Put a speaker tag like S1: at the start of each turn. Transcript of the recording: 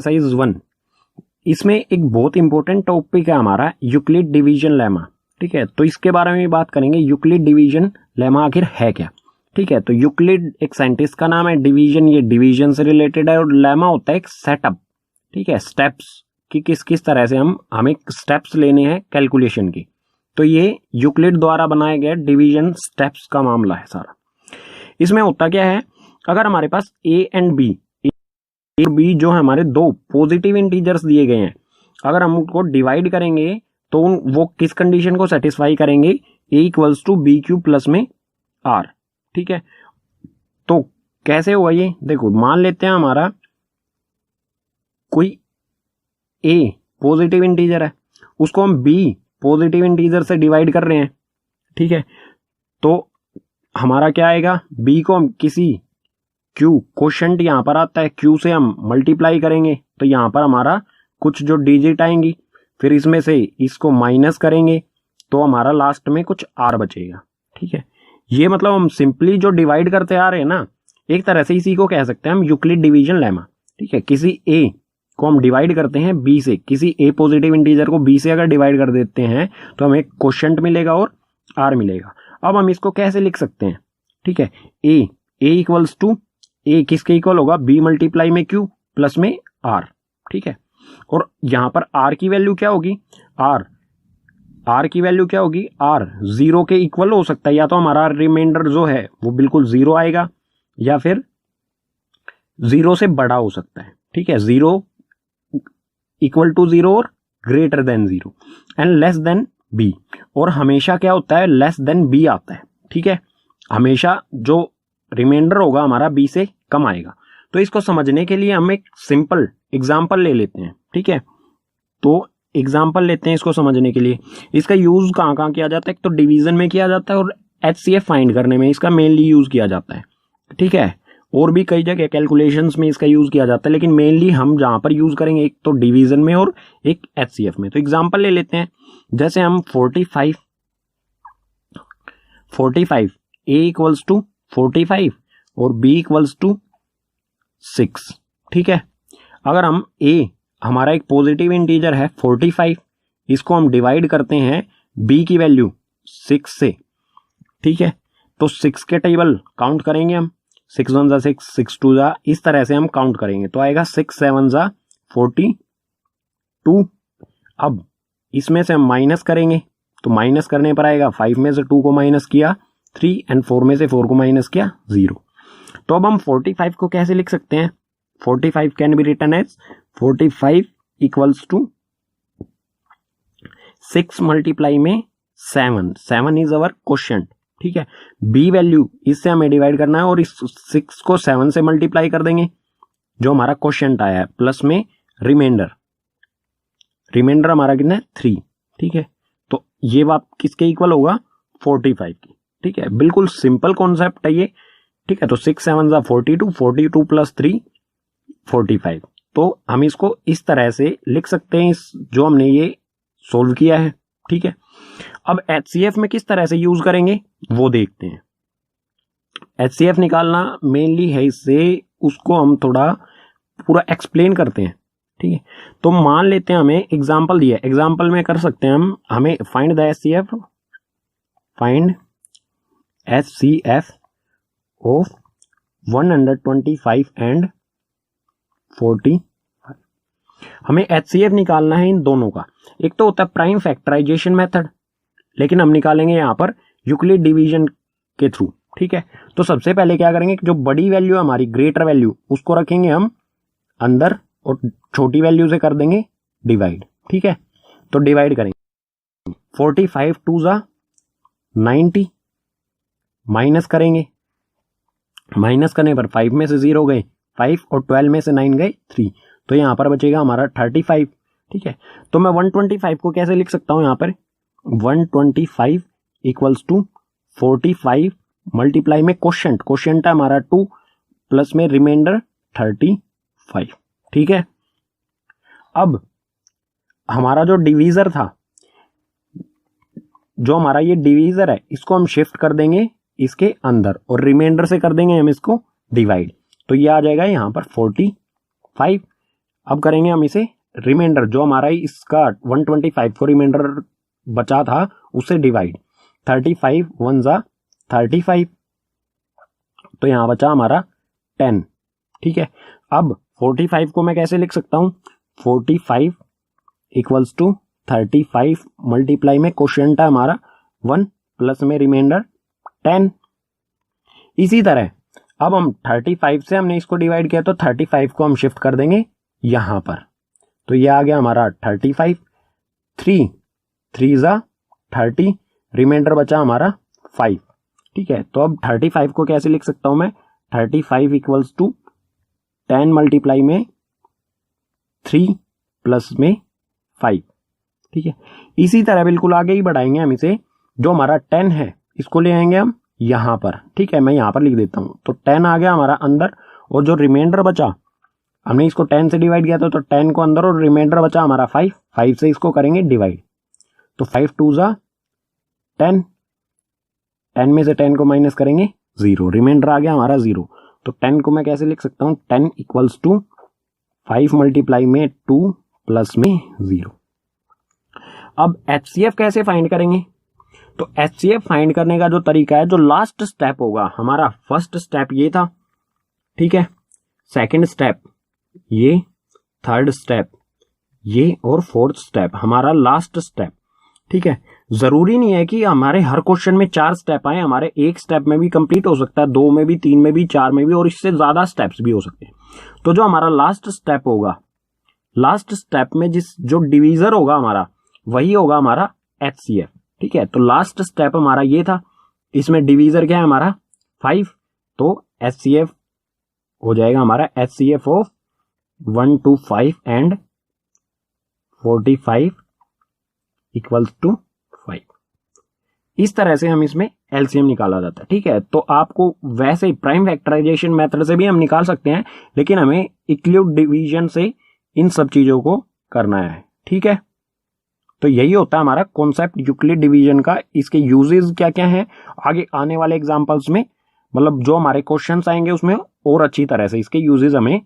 S1: Exercise 1, इसमें एक बहुत इंपॉर्टेंट टॉपिक है हमारा यूक्लिड डिवीजन लेमा। ठीक है, तो इसके बारे में भी बात करेंगे। यूक्लिड डिवीजन लेमा आखिर है क्या? ठीक है, तो यूक्लिड एक साइंटिस्ट का नाम है, डिवीजन ये डिवीजन से रिलेटेड है, और लेमा होता है एक सेटअप। ठीक है, स्टेप्स कि किस किस तरह से हमें स्टेप्स लेने हैं कैलकुलेशन की। तो ये यूक्लिड द्वारा बनाया गया डिवीजन स्टेप्स का मामला है सारा। इसमें होता क्या है, अगर हमारे पास ए एंड बी जो है हमारे दो पॉजिटिव इंटीजर्स दिए गए हैं, अगर हम उनको डिवाइड करेंगे तो वो किस कंडीशन को सेटिस्फाई करेंगे? A equals to B Q plus में आर। ठीक है, तो कैसे हुआ ये? देखो, मान लेते हैं हमारा कोई ए पॉजिटिव इंटीजर है, उसको हम बी पॉजिटिव इंटीजर से डिवाइड कर रहे हैं। ठीक है, तो हमारा क्या आएगा? बी को हम किसी क्यू, क्वोशंट यहां पर आता है, क्यू से हम मल्टीप्लाई करेंगे तो यहां पर हमारा कुछ जो डिजिट आएंगी, फिर इसमें से इसको माइनस करेंगे तो हमारा लास्ट में कुछ आर बचेगा। ठीक है, ये मतलब हम सिंपली जो डिवाइड करते आ रहे हैं ना, एक तरह से इसी को कह सकते हैं हम यूक्लिड डिवीजन लेमा। ठीक है, किसी ए को हम डिवाइड करते हैं बी से, किसी ए पॉजिटिव इंटीजर को बी से अगर डिवाइड कर देते हैं तो हमें क्वोशंट मिलेगा और आर मिलेगा। अब हम इसको कैसे लिख सकते हैं? ठीक है, ए इक्वल्स टू, ए किसके इक्वल होगा? बी मल्टीप्लाई में क्यू प्लस में आर। ठीक है, और यहां पर आर की वैल्यू क्या होगी? आर की वैल्यू क्या होगी? आर 0 के इक्वल हो सकता है, या तो हमारा रिमाइंडर जो है वो बिल्कुल 0 आएगा, या फिर 0 से बड़ा हो सकता है। ठीक है, 0 इक्वल टू 0 और greater than 0 and less than b, और हमेशा क्या होता है? लेस देन बी आता है। ठीक है, हमेशा जो रिमाइंडर होगा हमारा बी से कम आएगा। तो इसको समझने के लिए हम एक सिंपल एग्जांपल ले लेते हैं। ठीक है, तो एग्जांपल लेते हैं इसको समझने के लिए। इसका यूज कहाँ कहाँ किया जाता है? एक तो डिवीजन में किया जाता है और एचसीएफ फाइंड करने में इसका मेनली यूज किया जाता है। ठीक है, और भी कई जगह कैलकुलेशंस में इसका यूज किया जाता है, लेकिन मेनली हम जहां पर यूज करेंगे एक तो डिवीजन में और एक एचसीएफ में। तो एग्जांपल ले लेते हैं, जैसे हम 45 ए इक्वल्स टू 45 और बी इक्वल्स टू 6। ठीक है, अगर हम ए हमारा एक पॉजिटिव इंटीजर है 45, इसको हम डिवाइड करते हैं बी की वैल्यू 6 से। ठीक है, तो 6 के टेबल काउंट करेंगे हम, 6 1 जा 6, 6 2 जा, इस तरह से हम काउंट करेंगे तो आएगा 6 7 जा 42। अब इसमें से हम माइनस करेंगे तो माइनस करने पर आएगा 5 में से 2 को माइनस किया 3 एंड 4 में से 4 को माइनस किया 0। तो अब हम 45 को कैसे लिख सकते हैं? 45 can be written as 45 equals to 6 multiply में 7 इज अवर क्वोशंट। ठीक है, बी वैल्यू इससे हमें डिवाइड करना है और इस 6 को 7 से मल्टीप्लाई कर देंगे जो हमारा क्वोशंट आया है, प्लस में रिमाइंडर हमारा कितना है? 3। ठीक है, तो ये बात किसके इक्वल होगा? 45 की। ठीक है, बिल्कुल सिंपल कॉन्सेप्ट है ये। ठीक है, तो 6 7 जा 42 प्लस 3 45। तो हम इसको इस तरह से लिख सकते हैं, इस जो हमने ये सोल्व किया है। ठीक है, अब एचसीएफ में किस तरह से यूज करेंगे वो देखते हैं। एचसीएफ निकालना मेनली है इससे, उसको हम थोड़ा पूरा एक्सप्लेन करते हैं। ठीक है, तो मान लेते हैं हमें एग्जांपल दिया, एग्जांपल में कर सकते हैं हमें find the HCF, find HCF of 125 and 45। हमें एचसीएफ निकालना है इन दोनों का। एक तो होता है प्राइम फैक्टराइजेशन मेथड, लेकिन हम निकालेंगे यहां पर यूक्लिड डिवीजन के थ्रू। ठीक है, तो सबसे पहले क्या करेंगे, जो बड़ी वैल्यू है हमारी ग्रेटर वैल्यू उसको रखेंगे हम अंदर और छोटी वैल्यू से कर देंगे डिवाइड। ठीक है, तो डिवाइड करेंगे 45 2 जा 90, माइनस करेंगे, माइनस करने पर 5 में से 0 गए 5 और 12 में से 9 गए 3, तो यहां पर बचेगा हमारा 35। ठीक है, तो मैं 125 को कैसे लिख सकता हूं? यहां पर 125 इक्वल्स टू 45 मल्टीप्लाई में क्वोशंट है हमारा 2 प्लस में रिमाइंडर 35। ठीक है, अब हमारा जो डिवीजर था, जो हमारा ये डिवीजर है, इसको हम शिफ्ट कर देंगे इसके अंदर और रिमाइंडर से कर देंगे हम इसको डिवाइड, तो ये आ जाएगा यहां पर 45। अब करेंगे हम इसे रिमाइंडर, जो हमारा इसका 125 को रिमाइंडर बचा था उसे डिवाइड। 35 1 जा 35, तो यहां बचा हमारा 10। ठीक है, अब 45 को मैं कैसे लिख सकता हूं, 45 इक्वल्स टू 35 मल्टीप्लाई में क्वोशिएंट है हमारा 1 प्लस में रिमाइंडर 10। इसी तरह अब हम 35 से हमने इसको डिवाइड किया तो 35 को हम शिफ्ट कर देंगे यहां पर, तो ये आ गया हमारा 35। 3 जा 30, रिमाइंडर बचा हमारा 5। ठीक है, तो अब 35 को कैसे लिख सकता हूं मैं, 35 इक्वल्स टू 10 मल्टीप्लाई में 3 प्लस में 5। ठीक है, इसी तरह बिल्कुल आगे ही बढ़ाएंगे हम इसे, जो हमारा 10 है इसको ले आएंगे हम यहां पर। ठीक है, मैं यहां पर लिख देता हूं, तो 10 आ गया हमारा अंदर, और जो रिमाइंडर बचा, हमने इसको 10 से डिवाइड किया था तो 10 को अंदर, और रिमाइंडर बचा हमारा 5 से इसको करेंगे डिवाइड, तो 5 2 जा 10, 10 में से 10 को माइनस करेंगे 0, रिमाइंडर आ गया हमारा 0। तो 10 को मैं कैसे लिख सकता हूं, 10 इक्वल्स टू 5 मल्टीप्लाई में 2 प्लस में 0। अब HCF कैसे फाइंड करेंगे, तो HCF फाइंड करने का जो तरीका है, जो लास्ट स्टेप होगा हमारा, फर्स्ट स्टेप ये था, ठीक है, सेकंड स्टेप ये, थर्ड स्टेप ये, और फोर्थ स्टेप हमारा लास्ट स्टेप। ठीक है, जरूरी नहीं है कि हमारे हर क्वेश्चन में 4 स्टेप आए, हमारे एक स्टेप में भी कंप्लीट हो सकता है, 2 में भी, 3 में भी, 4 में भी, और इससे ज्यादा स्टेप्स भी हो सकते हैं। तो जो हमारा लास्ट स्टेप होगा, लास्ट स्टेप में जो डिवीजर होगा हमारा, वही होगा हमारा HCF। ठीक है, तो लास्ट स्टेप हमारा ये था, इसमें डिवीजर क्या है हमारा 5, तो HCF हो जाएगा हमारा HCF of 1 to 5 and 45 equals to 5। इस तरह से हम इसमें LCM निकाला जाता है। ठीक है, तो आपको वैसे प्राइम फैक्टराइजेशन मेथड से भी हम निकाल सकते हैं, लेकिन हमें यूक्लिड डिवीजन से इन सब चीजों को करना है। ठीक है, तो यही होता है हमारा कॉन्सेप्ट यूक्लिड डिवीजन का। इसके यूजेस क्या क्या हैं, आगे आने वाले एग्जांपल्स में, मतलब जो हमारे क्वेश्चंस आएंगे उसमें और अच्छी तरह से इसके यूजेस हमें